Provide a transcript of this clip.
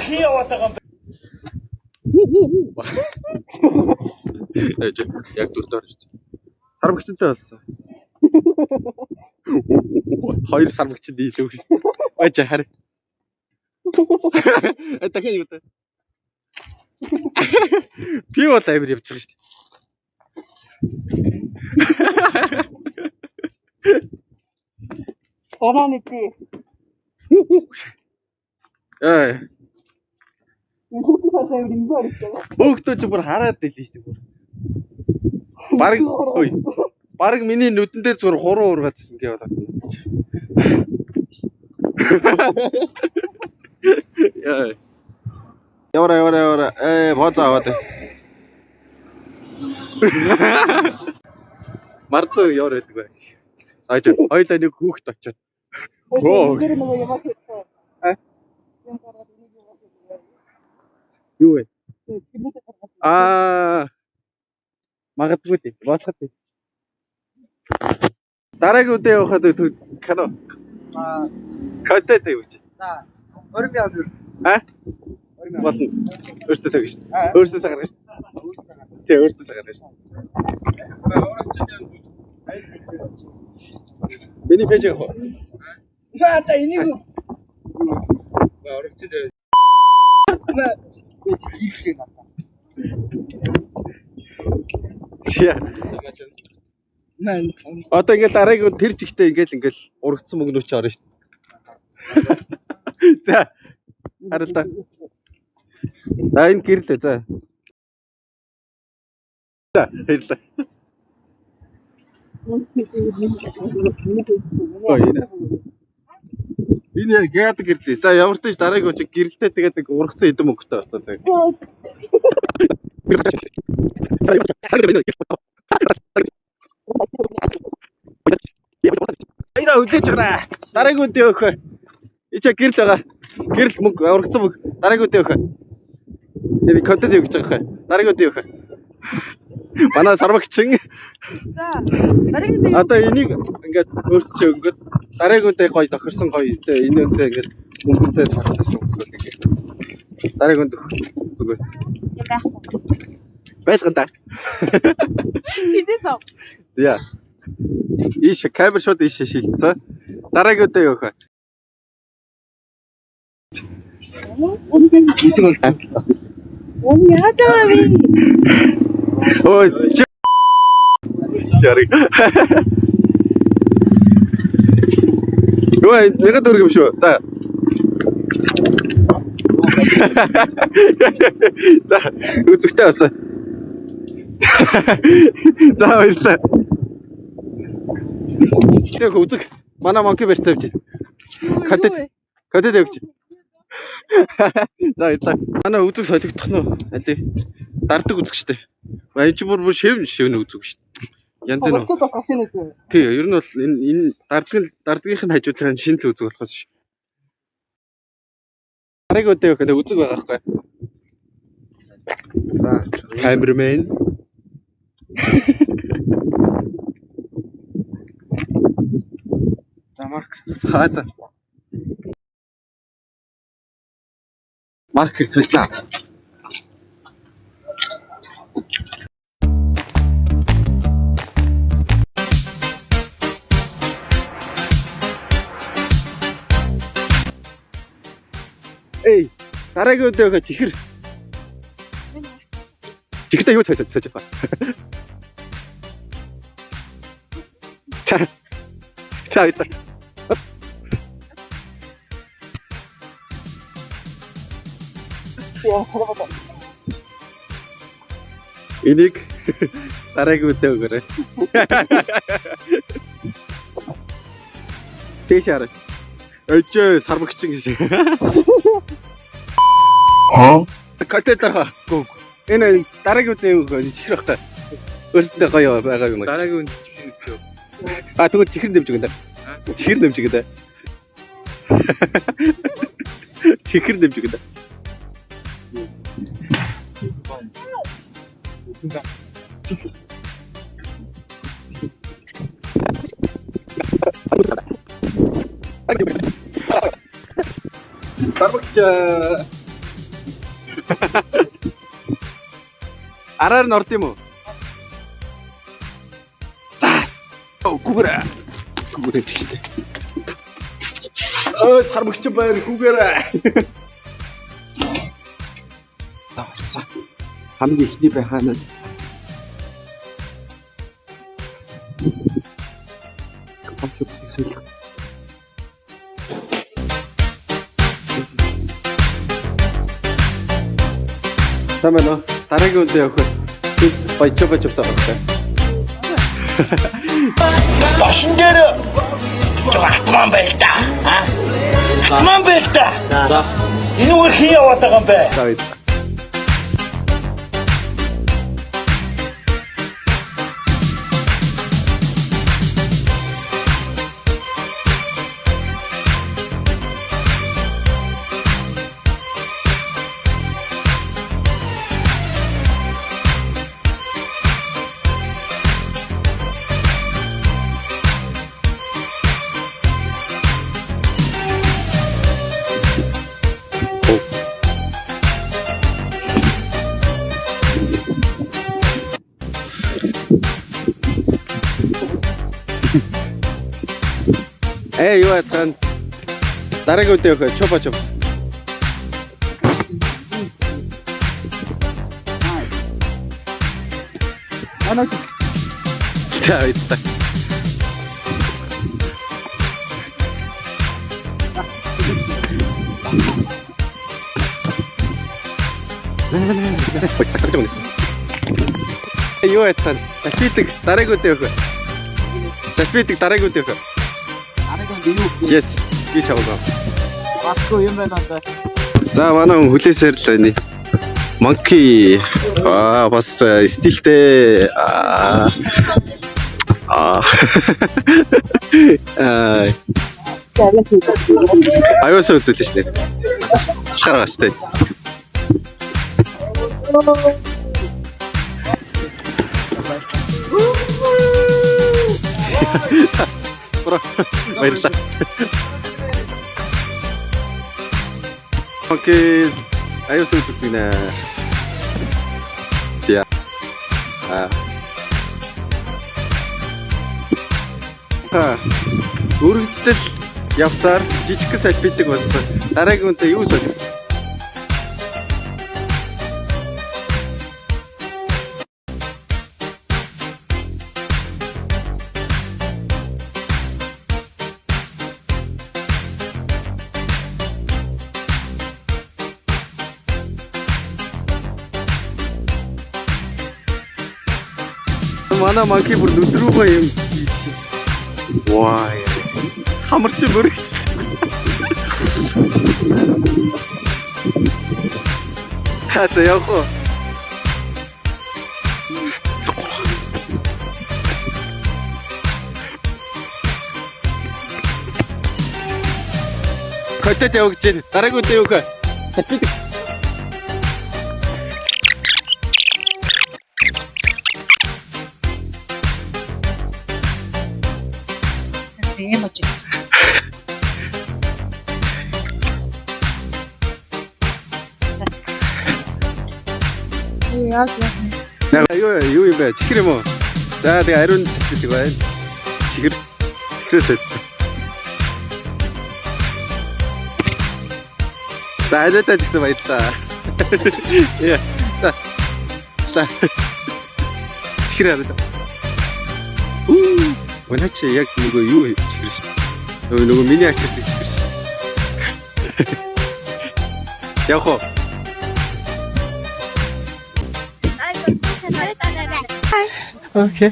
хий яваад байгаа юм. Яг дүртээр шүү дээ. Сармагчтай болсон. Хоёр сармагчд дийлээ гэж. Бач хараа. Дахин юу та. Би бол амир явж байгаа шүү дээ. Орооны тий. Бөөгтөө бүр хараад дэлээ шүү дээ. Бараг миний нүдэн дээр зур хуруу ургаадсан гэвэл. Яваа. Боцоо аваад. Марцоо яваад байдаг бай. Ааж хоёлаа нэг хүүхэд очиод. Юу вэ? Магадгүй тийм. Боцоход тийм. Дараагийн үдээ явахад кино. Контент юу чи? За, 20 мянга төгрөг. Болно. Өөртөө цагш. Өөртөө цагаарш. Тий, өөртөө цагаарш. Миний пэйж яг. Та энийг Орогчж. пэйж хийхээ надаа. Яа. Одоо ингээд дараагийн тэр чигтээ ингээд урагдсан мөнгнүүч орно шүү дээ. За. Харалта. За энэ гэрлээ за. За хэлээ. Энэ яг яадаг гэрлээ. За ямар ч тааш дараагийн чи гэрэлтэй тэгээд нэг ургацсан эдэм мөнгөтэй болтой. Айра үлээж гараа. Дараагийн үдээ өөхөө. Ичээ гэрэл байгаа. Гэрэл мөнгө ургацсан мөнгө. Дараагийн үдээ өөхөө. Энэ контент юу гэж байгаа хэ? Дараагийн үдээ өөхөө. Манай сармагчин. За. Дараагийн үдээ. Одоо энийг ингээд өөрчилж өнгөд дараагийн үдээ гоё тохирсон гоё. Энэ үдээ ингээд мөнгөтэй таарлаа шүү гэдэг. Дараагийн үдээ зүгээс. Байлган та. Тэдээс ав. За. Иш камер шот иш шилжсэн. Дараагийн үдээ юу хэ? Эцэг бол таа. Яаж байгаа вэ? Ой. Яриг. Ой, нэг дөрөг юм шүү. За. За, үзэгтэй болсон. За, баярлалаа. Тэг үзэг. Манай монки барьц авч. Контент өгч. За, баярлалаа. Манай үзэг солигдох нь уу? Алий. Дардаг үзэгчтэй. Баяж бүр шивн үзэг шүү дээ. Янз бүр. Тий, ер нь бол энэ дардгийнх нь хажуудлын шинэ л үзэг болохоос шүү. Дараагийн үдээ өгөх үзэг байгаа байхгүй. За, камермен. За, Марк. Хааза. Марк хэлсэлээ. Эй, дараагийн үдээ өгөө чихэр. Чихэртэй юу цайсаж байгаа. Чаа итэ. Энийг дараагийн үдээ өгөөрэй. Тэшээр. Өчөө сармагчин гэж. Хаа? Катетер гоо. Энэ дараагийн үдээ өгөө чихэр бахтай. Өөрсдөө гоё байгаа юм аа. Дараагийн үд чихэр өгөө. Тэгвэл чихэр дэмжиг энэ. Чихэр дэмжиг энэ. Чихэр дэмжиг энэ. Сармагч Араар нь орд юм уу? За. Гүгэрэ. Гүгэрэ чигтэй. Сармагч баяр гүгэрэ. За орсон. Хамгийн ихний байхаа нь компьютер хийсэл. Тамаа дараагийн үедээ явах. Баяж авсаа байна. Башин дээр атман байл та. Атман байл та. За. Энэ үгээр хий яваад байгаа юм бэ? За бид. Юу яцхан дараагийн үедээ явах чопа чопс. За бид. Юу яцхан салфитик дараагийн үедээ явах. Салфитик дараагийн үедээ явах. Yes, би чавгаа. Баско юм байна да. За манай хүн хүлээсээр л байна. Monkey. Бас стилтэй. Аюусаа үзүүлсэн шүү дээ. Чаргаас дээ. Баярлалаа. Окей. Аюусаа үзүүлсэн нэ. Тя. Үргэлжлэл явсаар жижиг салфитик болсон. Дараагийн үнтэй юу сонир? Манай манки бүр нүдрүүгөө юм. Ваа. Хамарч мөрөгч. За явах уу? Хотод явж гин. Дараагийн үедээ явах. Сапид. Тийм очив. Яг юу юм бэ? Чихэр юм уу? За тэгээ ариун цэцэг байна. Чихрээсээ. За алиутаа жигсэн баярлаа. Яа. За. Чихрээ аваа. Өнөөч яг нөгөө юу чихрээ шүү дээ. Нөгөө миний ачаад чихрээ шүү. Явах уу? Okay.